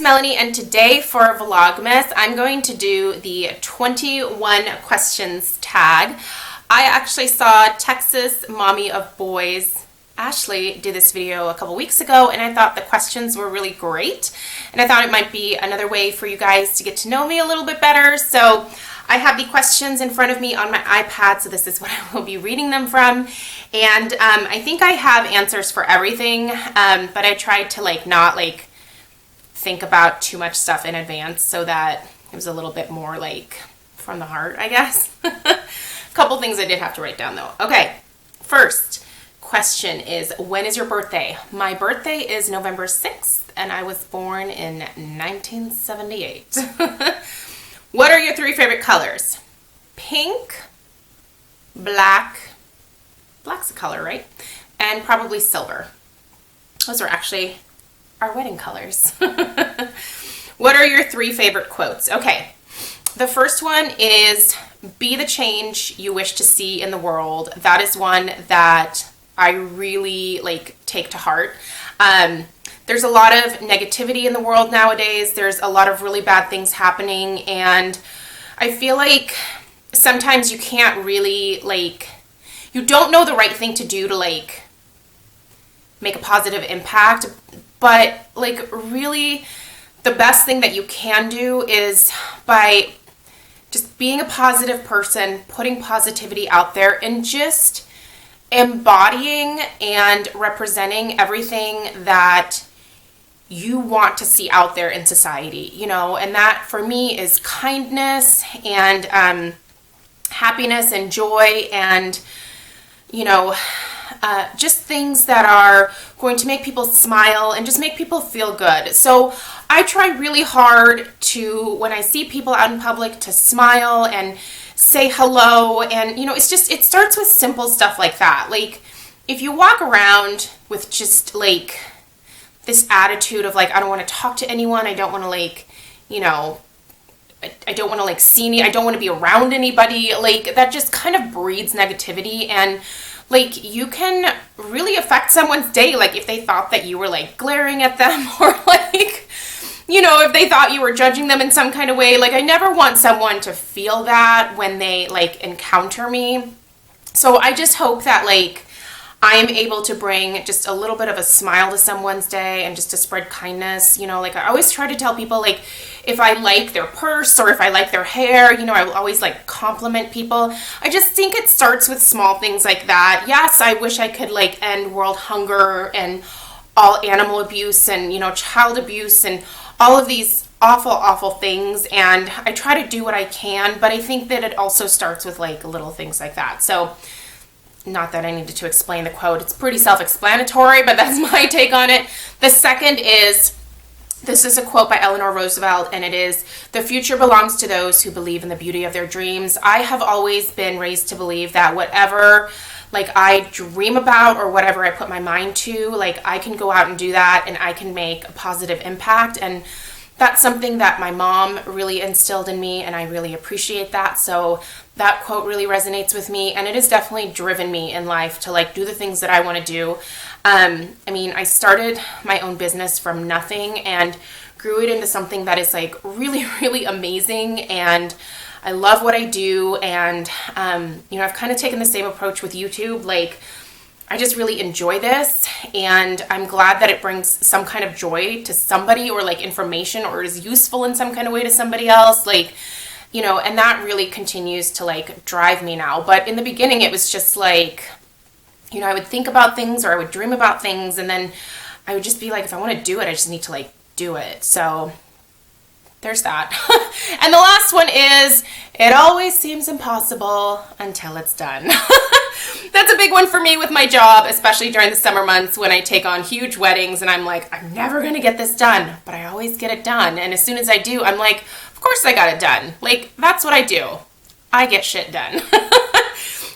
Melanie, and today for Vlogmas, I'm going to do the 21 questions tag. I actually saw Texas Mommy of Boys, Ashley, do this video a couple weeks ago, and I thought the questions were really great, and I thought it might be another way for you guys to get to know me a little bit better. So I have the questions in front of me on my iPad, so this is what I will be reading them from. And I think I have answers for everything, but I tried to not think about too much stuff in advance so that it was a little bit more from the heart, I guess. A couple things I did have to write down though. Okay, first question is, when is your birthday? My birthday is November 6th, and I was born in 1978. What are your three favorite colors? Pink, black, black's a color, right? And probably silver. Those are actually our wedding colors. What are your three favorite quotes? Okay, the first one is, be the change you wish to see in the world. That is one that I really take to heart. There's a lot of negativity in the world nowadays. There's a lot of really bad things happening, and I feel like sometimes you can't really you don't know the right thing to do to make a positive impact, but really the best thing that you can do is by just being a positive person, putting positivity out there, and just embodying and representing everything that you want to see out there in society, and that for me is kindness and happiness and joy and just things that are going to make people smile and just make people feel good. So I try really hard to, when I see people out in public, to smile and say hello. And it starts with simple stuff like that. If you walk around with just this attitude of I don't want to talk to anyone, I don't want to I don't want to see any, I don't want to be around anybody, that just kind of breeds negativity, and you can really affect someone's day, if they thought that you were glaring at them, or if they thought you were judging them in some kind of way. I never want someone to feel that when they encounter me. So I just hope that I am able to bring just a little bit of a smile to someone's day and just to spread kindness. I always try to tell people, if I like their purse or if I like their hair, I will always compliment people. I just think it starts with small things like that. Yes, I wish I could end world hunger and all animal abuse and, child abuse and all of these awful, awful things. And I try to do what I can, but I think that it also starts with little things like that. So not that I needed to explain the quote. It's pretty self-explanatory, but that's my take on it. The second is, this is a quote by Eleanor Roosevelt, and it is, "The future belongs to those who believe in the beauty of their dreams." I have always been raised to believe that whatever I dream about or whatever I put my mind to, I can go out and do that, and I can make a positive impact. And that's something that my mom really instilled in me, and I really appreciate that. So that quote really resonates with me, and it has definitely driven me in life to do the things that I want to do. I started my own business from nothing and grew it into something that is really, really amazing, and I love what I do. And I've kind of taken the same approach with YouTube. I just really enjoy this, and I'm glad that it brings some kind of joy to somebody, or information, or is useful in some kind of way to somebody else, and that really continues to drive me now. But in the beginning, it was just I would think about things, or I would dream about things, and then I would just be if I want to do it, I just need to do it. So there's that. And the last one is, it always seems impossible until it's done. That's a big one for me with my job, especially during the summer months when I take on huge weddings and I'm I'm never going to get this done, but I always get it done. And as soon as I do, I'm of course I got it done. That's what I do. I get shit done.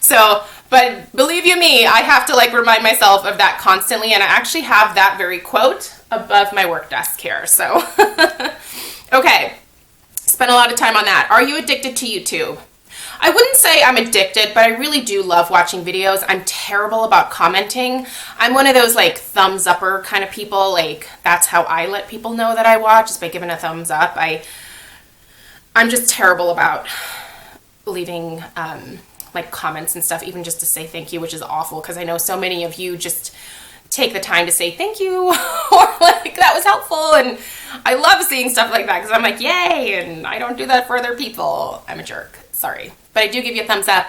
So, but believe you me, I have to remind myself of that constantly, and I actually have that very quote above my work desk here. So, okay. Spent a lot of time on that. Are you addicted to YouTube? I wouldn't say I'm addicted, but I really do love watching videos. I'm terrible about commenting. I'm one of those like thumbs upper kind of people. Like that's how I let people know that I watch, is by giving a thumbs up. I'm just terrible about leaving like comments and stuff, even just to say thank you, which is awful because I know so many of you just take the time to say thank you or like that was helpful, and I love seeing stuff like that because I'm like, yay, and I don't do that for other people. I'm a jerk, sorry, but I do give you a thumbs up.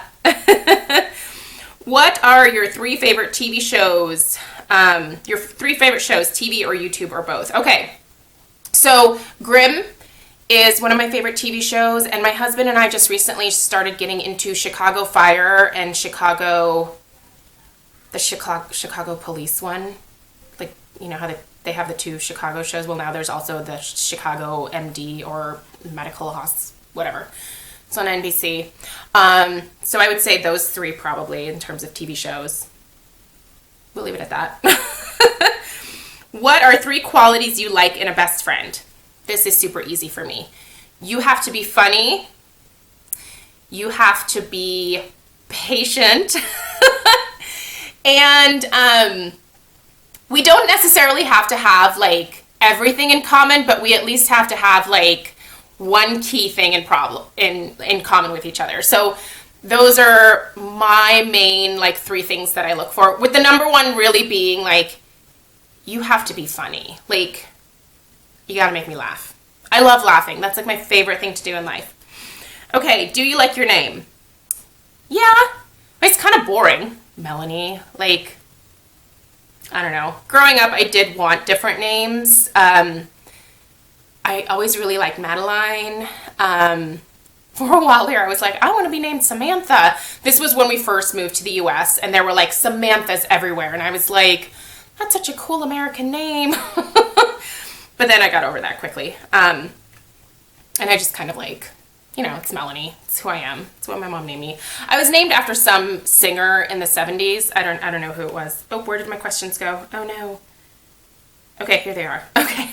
What are your 3 favorite TV shows? Your 3 favorite shows, TV or YouTube or both? Okay, so Grimm is one of my favorite TV shows, and my husband and I just recently started getting into Chicago Fire and the Chicago Police one. Like, you know how they have the 2 Chicago shows? Well, now there's also the Chicago MD or Medical Hospital, whatever. It's on NBC. So I would say those 3 probably in terms of TV shows. We'll leave it at that. What are 3 qualities you like in a best friend? This is super easy for me. You have to be funny. You have to be patient. And we don't necessarily have to have like everything in common, but we at least have to have like one key thing in common with each other. So those are my main like 3 things that I look for, with the number 1 really being like, you have to be funny. Like, you gotta make me laugh. I love laughing. That's like my favorite thing to do in life. Okay, do you like your name? Yeah, it's kind of boring. Melanie, like, I don't know. Growing up, I did want different names. I always really liked Madeline. For a while there, I was like, I want to be named Samantha. This was when we first moved to the US, and there were like Samanthas everywhere, and I was like, that's such a cool American name. But then I got over that quickly. And I just kind of like, you know, it's Melanie. It's who I am. It's what my mom named me. I was named after some singer in the 70s. I don't know who it was. Oh, where did my questions go? Oh no. Okay, here they are. Okay.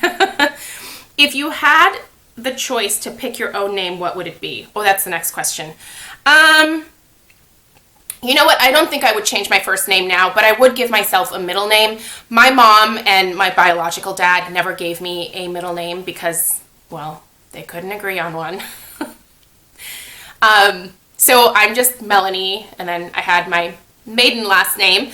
If you had the choice to pick your own name, what would it be? Oh, that's the next question. You know what? I don't think I would change my first name now, but I would give myself a middle name. My mom and my biological dad never gave me a middle name because, well, they couldn't agree on one. So I'm just Melanie, and then I had my maiden last name,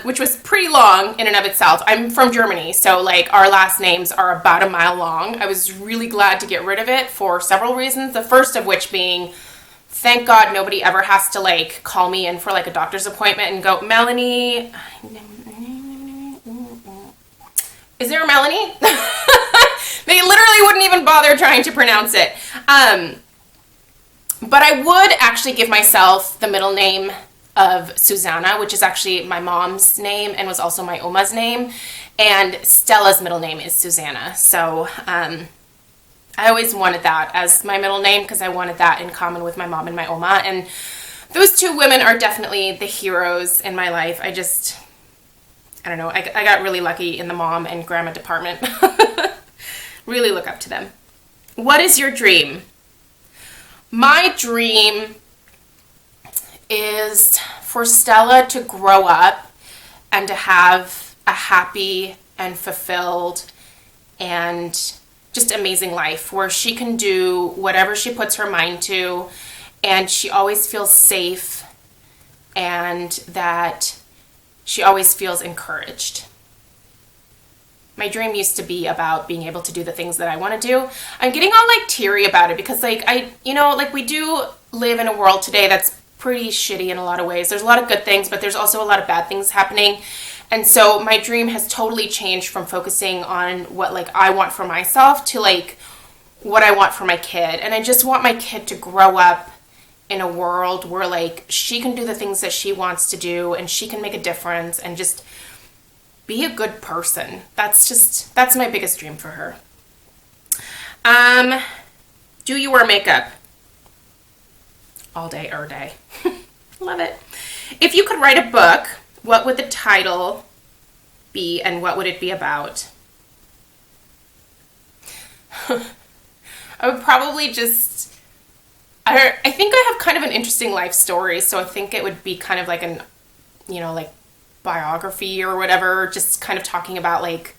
which was pretty long in and of itself. I'm from Germany, so like our last names are about a mile long. I was really glad to get rid of it for several reasons. The first of which being, thank God nobody ever has to like call me in for like a doctor's appointment and go, Melanie, is there a Melanie? They literally wouldn't even bother trying to pronounce it. But I would actually give myself the middle name of Susanna, which is actually my mom's name and was also my Oma's name. And Stella's middle name is Susanna. So I always wanted that as my middle name because I wanted that in common with my mom and my Oma. And those 2 women are definitely the heroes in my life. I don't know, I got really lucky in the mom and grandma department. Really look up to them. What is your dream? My dream is for Stella to grow up and to have a happy and fulfilled and just amazing life where she can do whatever she puts her mind to, and she always feels safe and that she always feels encouraged. My dream used to be about being able to do the things that I want to do. I'm getting all like teary about it because like we do live in a world today that's pretty shitty in a lot of ways. There's a lot of good things, but there's also a lot of bad things happening. And so my dream has totally changed from focusing on what like I want for myself to like what I want for my kid. And I just want my kid to grow up in a world where like she can do the things that she wants to do and she can make a difference and just be a good person. That's my biggest dream for her. Do you wear makeup? All day, every day. Love it. If you could write a book, what would the title be and what would it be about? I would probably just, I think I have kind of an interesting life story, so I think it would be kind of like an, like biography or whatever, just kind of talking about like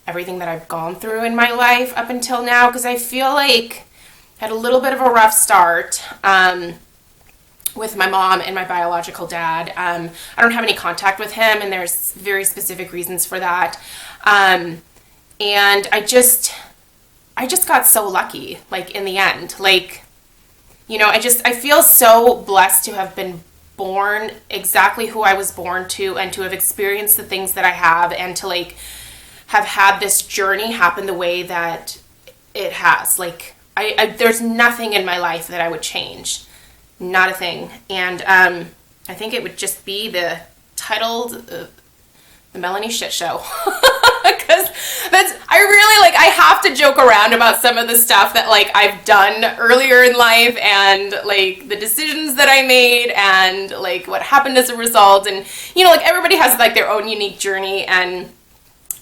everything that I've gone through in my life up until now, because I feel like I had a little bit of a rough start with my mom and my biological dad. I don't have any contact with him, and there's very specific reasons for that. And I just got so lucky, like, in the end. Like, I feel so blessed to have been born exactly who I was born to, and to have experienced the things that I have, and to, like, have had this journey happen the way that it has. Like, there's nothing in my life that I would change. Not a thing. And I think it would just be the titled The Melanie Shit Show. Because I have to joke around about some of the stuff that, like, I've done earlier in life, and, like, the decisions that I made, and, like, what happened as a result. And, like, everybody has, like, their own unique journey, and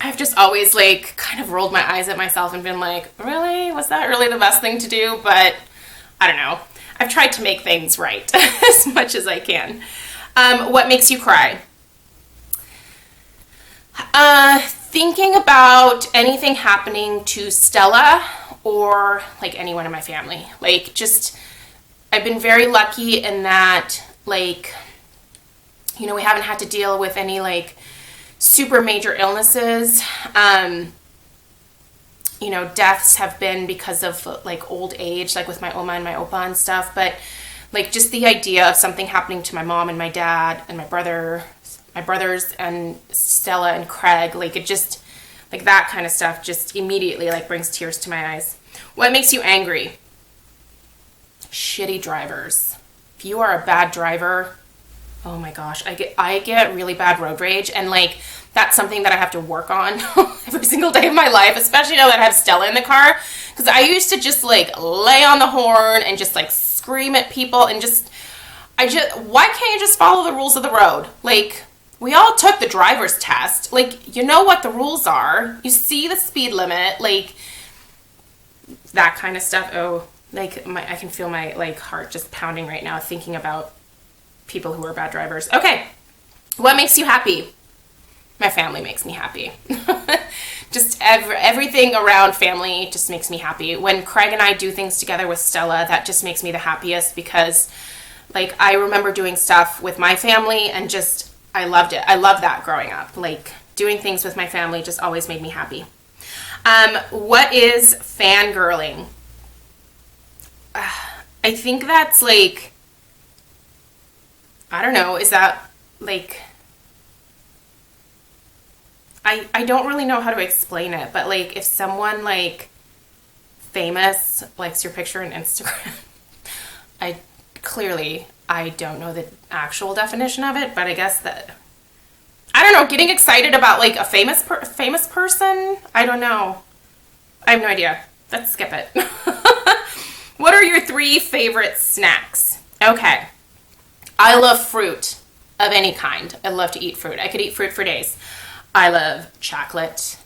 I've just always, like, kind of rolled my eyes at myself and been like, really? Was that really the best thing to do? But I don't know. I've tried to make things right as much as I can. What makes you cry? Thinking about anything happening to Stella or, like, anyone in my family. Like, just, I've been very lucky in that, like, we haven't had to deal with any, like, super major illnesses. Deaths have been because of, like, old age, like with my Oma and my Opa and stuff. But, like, just the idea of something happening to my mom and my dad and my brothers and Stella and Craig, like, it just, like, that kind of stuff just immediately, like, brings tears to my eyes. What makes you angry? Shitty drivers. If you are a bad driver, oh my gosh, I get really bad road rage, and, like, that's something that I have to work on every single day of my life, especially now that I have Stella in the car, because I used to just, like, lay on the horn and just, like, scream at people, and why can't you just follow the rules of the road? Like, we all took the driver's test. Like, you know what the rules are. You see the speed limit, like, that kind of stuff. Oh, like, I can feel my, like, heart just pounding right now thinking about people who are bad drivers. Okay, what makes you happy? My family makes me happy. Just everything around family just makes me happy. When Craig and I do things together with Stella, that just makes me the happiest, because, like, I remember doing stuff with my family, and just, I loved it. I loved that growing up. Like, doing things with my family just always made me happy. What is fangirling? I think that's, like, I don't know, is that, like, I don't really know how to explain it, but, like, if someone, like, famous likes your picture on Instagram, I don't know the actual definition of it, but I guess that, I don't know, getting excited about, like, a famous person? I don't know. I have no idea. Let's skip it. What are your 3 favorite snacks? Okay. I love fruit of any kind. I love to eat fruit. I could eat fruit for days. I love chocolate,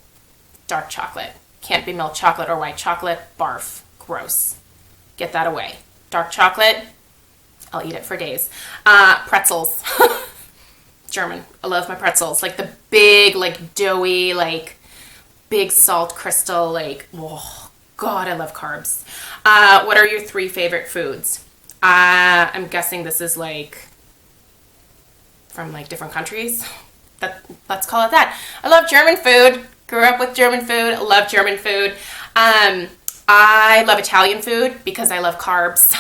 dark chocolate. Can't be milk chocolate or white chocolate. Barf. Gross. Get that away. Dark chocolate, I'll eat it for days. Pretzels. German. I love my pretzels. Like, the big, like, doughy, like, big salt crystal, like, oh, God, I love carbs. What are your 3 favorite foods? I'm guessing this is, like, from, like, different countries. Let's call it that. I love German food. Grew up with German food. Love German food. I love Italian food because I love carbs.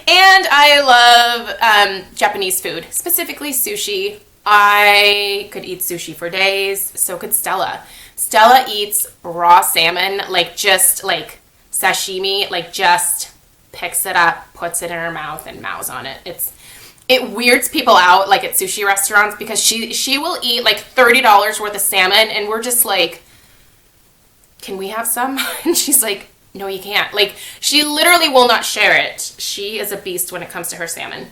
And I love Japanese food, specifically sushi. I could eat sushi for days. So could Stella. Stella eats raw salmon, like, just, like, sashimi, like, just picks it up, puts it in her mouth, and mows on it. It weirds people out, like, at sushi restaurants, because she will eat, like, $30 worth of salmon, and we're just like, can we have some? And she's like, no, you can't. Like, she literally will not share it. She is a beast when it comes to her salmon.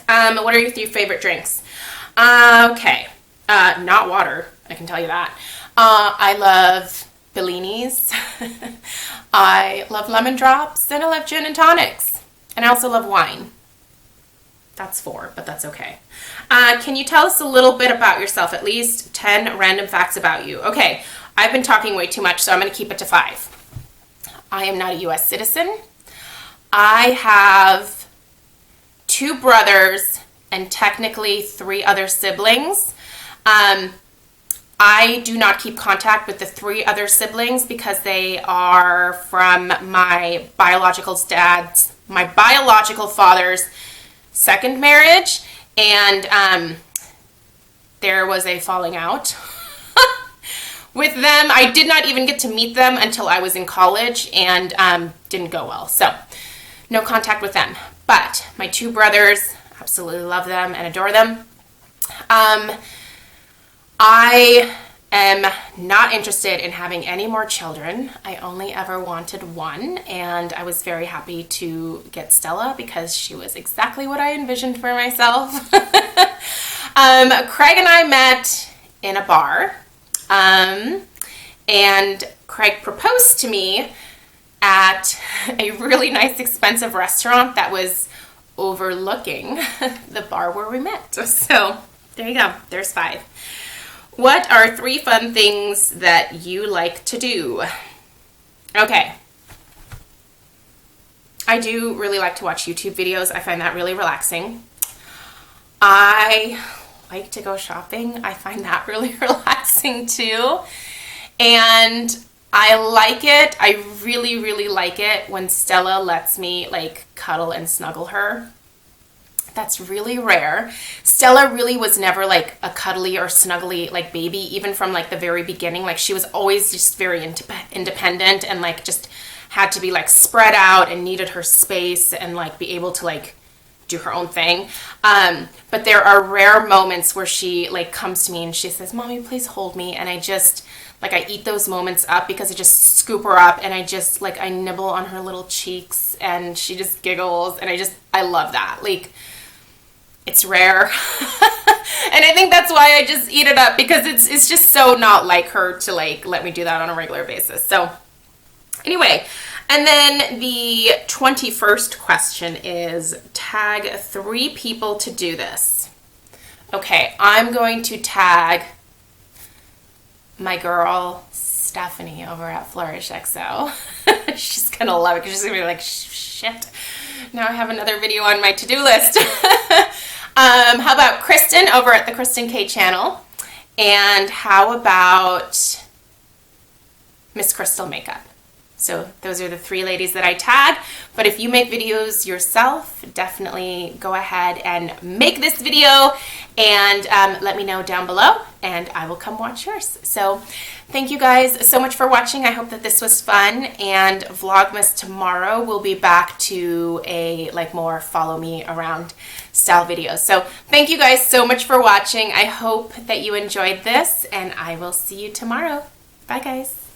What are your 3 favorite drinks? Okay. Not water, I can tell you that. I love Bellinis. I love lemon drops, and I love gin and tonics. And I also love wine. That's 4, but that's okay. Can you tell us a little bit about yourself? At least 10 random facts about you. Okay, I've been talking way too much, so I'm going to keep it to 5. I am not a U.S. citizen. I have 2 brothers and technically 3 other siblings. I do not keep contact with the 3 other siblings because they are from my biological father's second marriage, and there was a falling out with them. I did not even get to meet them until I was in college, and didn't go well. So no contact with them. But my 2 brothers, absolutely love them and adore them. I am not interested in having any more children. I only ever wanted 1, and I was very happy to get Stella because she was exactly what I envisioned for myself. Craig and I met in a bar, and Craig proposed to me at a really nice, expensive restaurant that was overlooking the bar where we met. So there you go. There's 5. What are 3 fun things that you like to do? Okay. I do really like to watch YouTube videos. I find that really relaxing. I like to go shopping. I find that really relaxing too. And I like it. I really, really like it when Stella lets me like cuddle and snuggle her. That's really rare. Stella really was never like a cuddly or snuggly like baby, even from like the very beginning. Like she was always just very independent and like just had to be like spread out and needed her space and like be able to like do her own thing. But there are rare moments where she like comes to me and she says, "Mommy, please hold me." And I just like, I eat those moments up because I just scoop her up and I just like, I nibble on her little cheeks and she just giggles. And I love that. Like, it's rare. And I think that's why I just eat it up, because it's just so not like her to like let me do that on a regular basis. So anyway, and then the 21st question is tag 3 people to do this. Okay, I'm going to tag my girl Stephanie over at Flourish XO. She's gonna love it because she's gonna be like, shit, now I have another video on my to-do list. How about Kristen over at the Kristen K channel? And how about Miss Crystal Makeup? So those are the 3 ladies that I tag. But if you make videos yourself, definitely go ahead and make this video and let me know down below and I will come watch yours. So thank you guys so much for watching. I hope that this was fun, and Vlogmas tomorrow will be back to a like more follow me around style videos. So thank you guys so much for watching. I hope that you enjoyed this, and I will see you tomorrow. Bye guys.